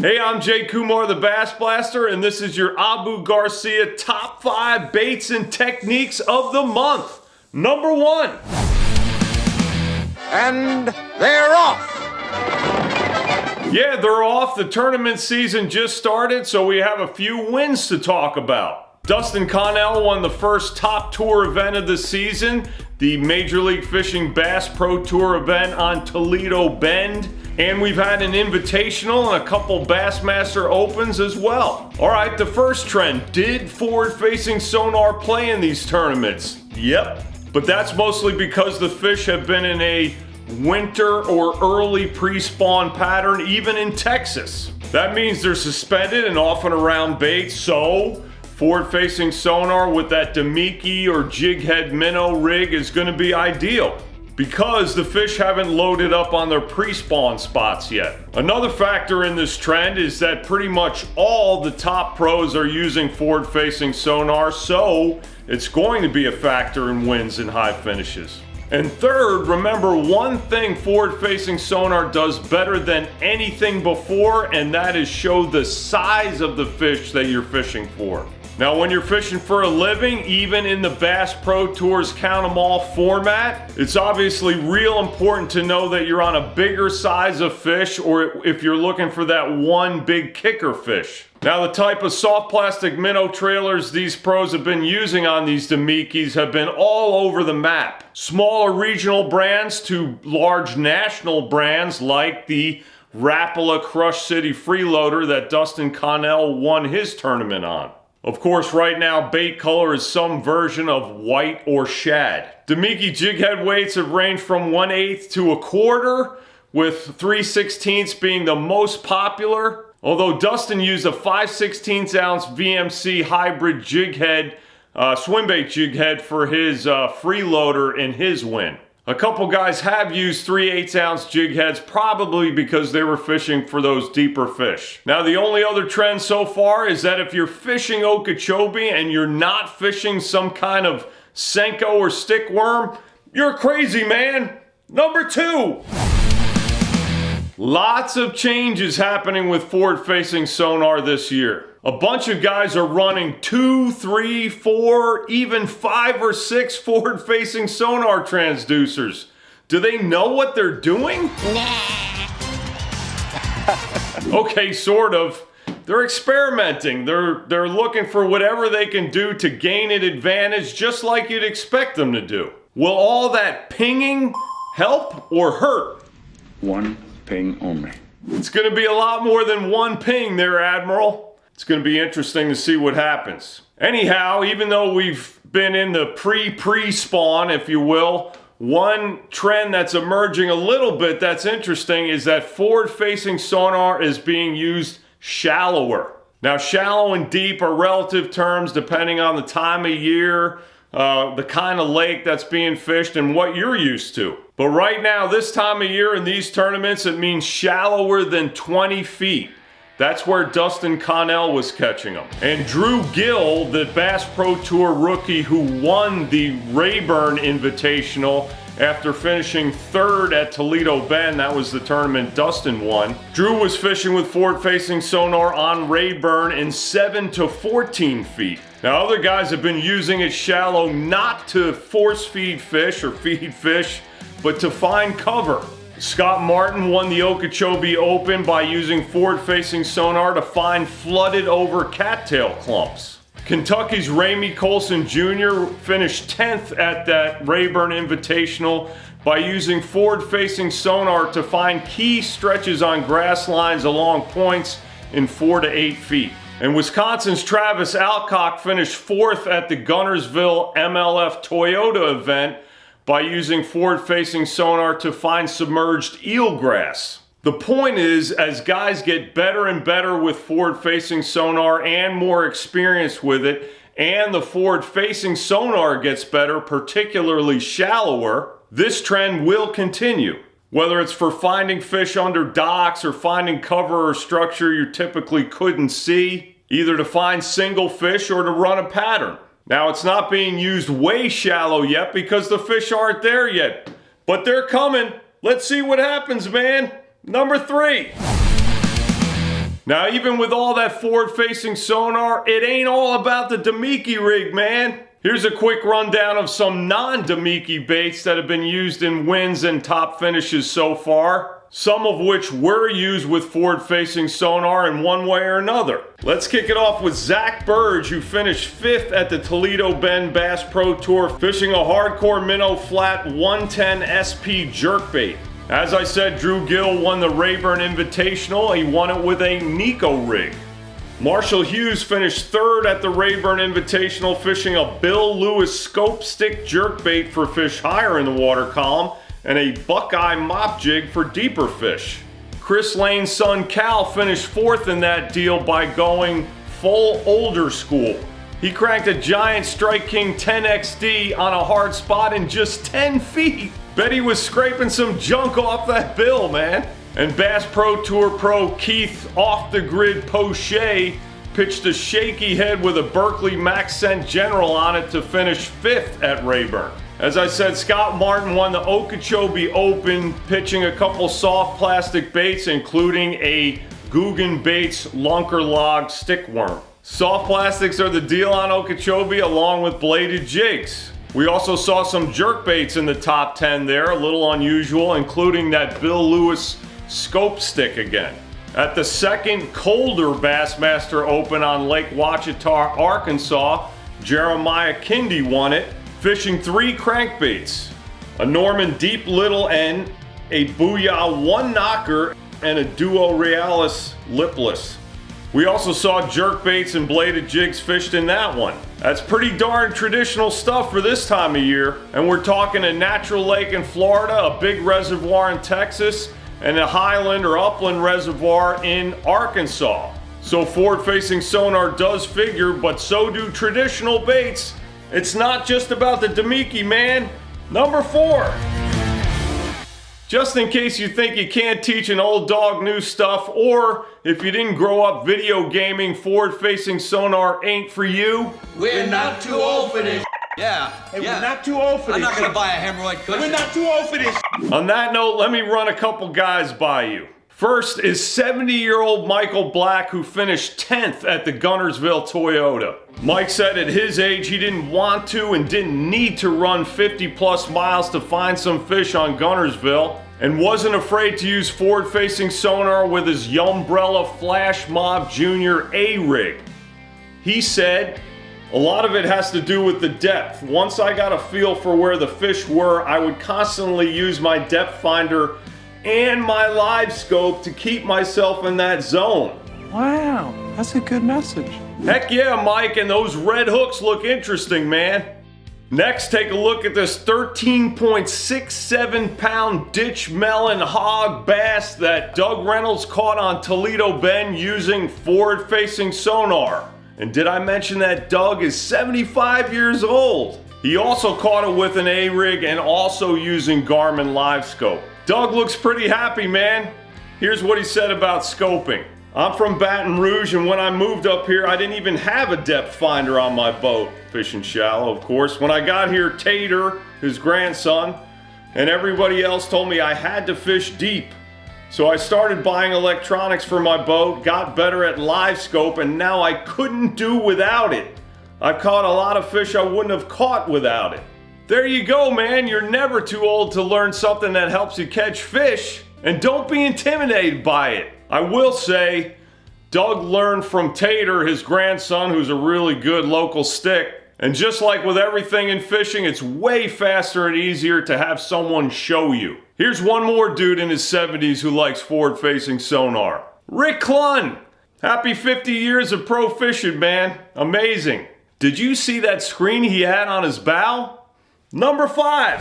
Hey, I'm Jay Kumar, the BassBlaster, and this is your Abu Garcia top 5 baits and techniques of the month. Number 1. And they're off. Yeah, they're off. The tournament season just started, so we have a few wins to talk about. Dustin Connell won the first top tour event of the season, the Major League Fishing Bass Pro Tour event on Toledo Bend. And we've had an invitational and a couple Bassmaster Opens as well. All right, the first trend. Did forward-facing sonar play in these tournaments? Yep. But that's mostly because the fish have been in a winter or early pre-spawn pattern, even in Texas. That means they're suspended and off and around bait, so forward-facing sonar with that Damiki or jighead minnow rig is going to be ideal, because the fish haven't loaded up on their pre-spawn spots yet. Another factor in this trend is that pretty much all the top pros are using forward-facing sonar, so it's going to be a factor in wins and high finishes. And third, remember one thing forward-facing sonar does better than anything before, and that is show the size of the fish that you're fishing for. Now, when you're fishing for a living, even in the Bass Pro Tours Count 'em All format, it's obviously real important to know that you're on a bigger size of fish, or if you're looking for that one big kicker fish. Now, the type of soft plastic minnow trailers these pros have been using on these Damikis have been all over the map. Smaller regional brands to large national brands like the Rapala Crush City Freeloader that Dustin Connell won his tournament on. Of course, right now, bait color is some version of white or shad. Damiki jighead weights have ranged from 1/8 to 1/4, with 3/16 being the most popular. Although Dustin used a 5/16 ounce VMC hybrid jighead, swim bait jighead for his freeloader in his win. A couple guys have used 3/8 ounce jigheads, probably because they were fishing for those deeper fish. Now, the only other trend so far is that if you're fishing Okeechobee and you're not fishing some kind of Senko or stick worm, you're crazy, man. Number 2. Lots of changes happening with forward-facing sonar this year. A bunch of guys are running 2, 3, 4, even 5 or 6 forward-facing sonar transducers. Do they know what they're doing? Okay, sort of. They're experimenting. They're looking for whatever they can do to gain an advantage, just like you'd expect them to do. Will all that pinging help or hurt? One ping only. It's going to be a lot more than one ping there, Admiral. It's going to be interesting to see what happens. Anyhow, even though we've been in the pre-spawn, if you will, one trend that's emerging a little bit that's interesting is that forward-facing sonar is being used shallower. Now, shallow and deep are relative terms depending on the time of year, the kind of lake that's being fished, and what you're used to. But right now, this time of year in these tournaments, it means shallower than 20 feet. That's where Dustin Connell was catching them. And Drew Gill, the Bass Pro Tour rookie who won the Rayburn Invitational after finishing 3rd at Toledo Bend, that was the tournament Dustin won. Drew was fishing with forward-facing sonar on Rayburn in 7 to 14 feet. Now, other guys have been using it shallow not to force feed fish or feed fish, but to find cover. Scott Martin won the Okeechobee Open by using forward-facing sonar to find flooded over cattail clumps. Kentucky's Ramey Colson Jr. finished 10th at that Rayburn Invitational by using forward-facing sonar to find key stretches on grass lines along points in 4 to 8 feet. And Wisconsin's Travis Alcock finished 4th at the Gunnersville MLF Toyota event by using forward-facing sonar to find submerged eelgrass. The point is, as guys get better and better with forward-facing sonar and more experience with it, and the forward-facing sonar gets better, particularly shallower, this trend will continue. Whether it's for finding fish under docks or finding cover or structure you typically couldn't see, either to find single fish or to run a pattern. Now, it's not being used way shallow yet because the fish aren't there yet, but they're coming. Let's see what happens, man. Number 3. Now, even with all that forward-facing sonar, it ain't all about the Damiki rig, man. Here's a quick rundown of some non-Damiki baits that have been used in wins and top finishes so far, some of which were used with forward-facing sonar in one way or another. Let's kick it off with Zach Burge, who finished 5th at the Toledo Bend Bass Pro Tour, fishing a hardcore minnow flat 110 SP jerkbait. As I said, Drew Gill won the Rayburn Invitational. He won it with a Nico rig. Marshall Hughes finished 3rd at the Rayburn Invitational, fishing a Bill Lewis scope stick jerkbait for fish higher in the water column and a Buckeye mop jig for deeper fish. Chris Lane's son Cal finished 4th in that deal by going full older school. He cranked a giant Strike King 10XD on a hard spot in just 10 feet. Bet he was scraping some junk off that bill, man. And Bass Pro Tour pro Keith Off the Grid Poche pitched a shaky head with a Berkeley Maxcent General on it to finish 5th at Rayburn. As I said, Scott Martin won the Okeechobee Open, pitching a couple soft plastic baits, including a Guggen Baits Lunker Log stickworm. Soft plastics are the deal on Okeechobee, along with bladed jigs. We also saw some jerk baits in the top 10 there, a little unusual, including that Bill Lewis scope stick again. At the second colder Bassmaster Open on Lake Ouachita, Arkansas, Jeremiah Kindy won it, fishing 3 crankbaits, a Norman Deep Little N, a Booyah 1 knocker, and a Duo Realis lipless. We also saw jerkbaits and bladed jigs fished in that one. That's pretty darn traditional stuff for this time of year, and we're talking a natural lake in Florida, a big reservoir in Texas, and a highland or upland reservoir in Arkansas. So forward-facing sonar does figure, but so do traditional baits. It's not just about the Damiki, man. Number 4. Just in case you think you can't teach an old dog new stuff, or if you didn't grow up video gaming, forward-facing sonar ain't for you. We're not too old for this. Yeah. Hey, we're not too old for this. I'm not gonna buy a hemorrhoid cushion. We're not too old for this. On that note, let me run a couple guys by you. First is 70-year-old Michael Black, who finished 10th at the Gunnersville Toyota. Mike said at his age he didn't want to and didn't need to run 50+ miles to find some fish on Gunnersville, and wasn't afraid to use forward-facing sonar with his Yumbrella Flash Mob Jr. A-rig. He said, "A lot of it has to do with the depth. Once I got a feel for where the fish were, I would constantly use my depth finder and my live scope to keep myself in that zone." Wow, that's a good message. Heck yeah, Mike, and those red hooks look interesting, man. Next, take a look at this 13.67 pound ditch melon hog bass that Doug Reynolds caught on Toledo Bend using forward-facing sonar. And did I mention that Doug is 75 years old? He also caught it with an A-rig and also using Garmin Live Scope. Doug looks pretty happy, man. Here's what he said about scoping. "I'm from Baton Rouge, and when I moved up here, I didn't even have a depth finder on my boat. Fishing shallow, of course. When I got here, Tater, his grandson, and everybody else told me I had to fish deep. So I started buying electronics for my boat, got better at live scope, and now I couldn't do without it. I've caught a lot of fish I wouldn't have caught without it." There you go, man. You're never too old to learn something that helps you catch fish, and don't be intimidated by it. I will say, Doug learned from Tater, his grandson, who's a really good local stick. And just like with everything in fishing, it's way faster and easier to have someone show you. Here's one more dude in his 70s who likes forward-facing sonar. Rick Clunn! Happy 50 years of pro fishing, man. Amazing. Did you see that screen he had on his bow? Number 5.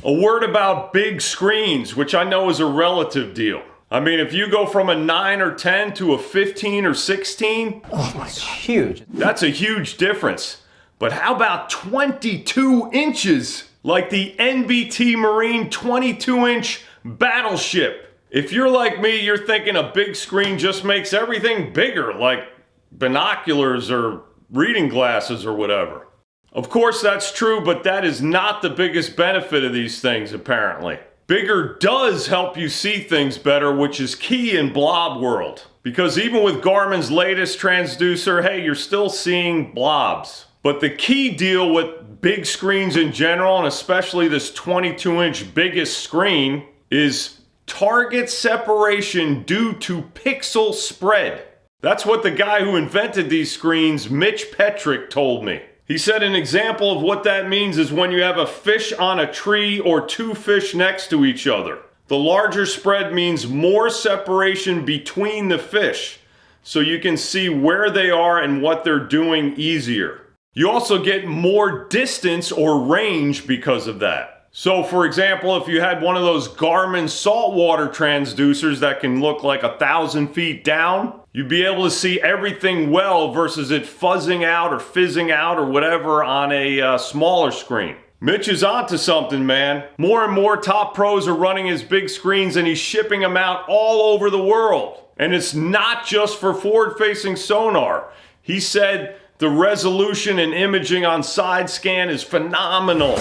A word about big screens, which I know is a relative deal. I mean, if you go from a 9 or 10 to a 15 or 16, oh my God, huge. That's a huge difference. But how about 22 inches? Like the NBT Marine 22-inch Battleship. If you're like me, you're thinking a big screen just makes everything bigger, like binoculars or reading glasses or whatever. Of course that's true, but that is not the biggest benefit of these things, apparently. Bigger does help you see things better, which is key in blob world. Because even with Garmin's latest transducer, hey, you're still seeing blobs. But the key deal with big screens in general, and especially this 22-inch biggest screen, is target separation due to pixel spread. That's what the guy who invented these screens, Mitch Petrick, told me. He said an example of what that means is when you have a fish on a tree or two fish next to each other. The larger spread means more separation between the fish, so you can see where they are and what they're doing easier. You also get more distance or range because of that. So for example, if you had one of those Garmin saltwater transducers that can look like 1,000 feet down, you'd be able to see everything well versus it fuzzing out or fizzing out or whatever on a smaller screen. Mitch is onto something, man. More and more top pros are running his big screens and he's shipping them out all over the world. And it's not just for forward-facing sonar. He said the resolution and imaging on side scan is phenomenal.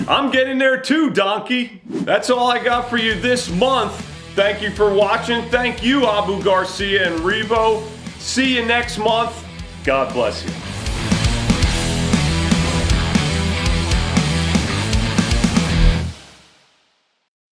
I'm getting there too, donkey. That's all I got for you this month. Thank you for watching. Thank you, Abu Garcia and REVO. See you next month. God bless you.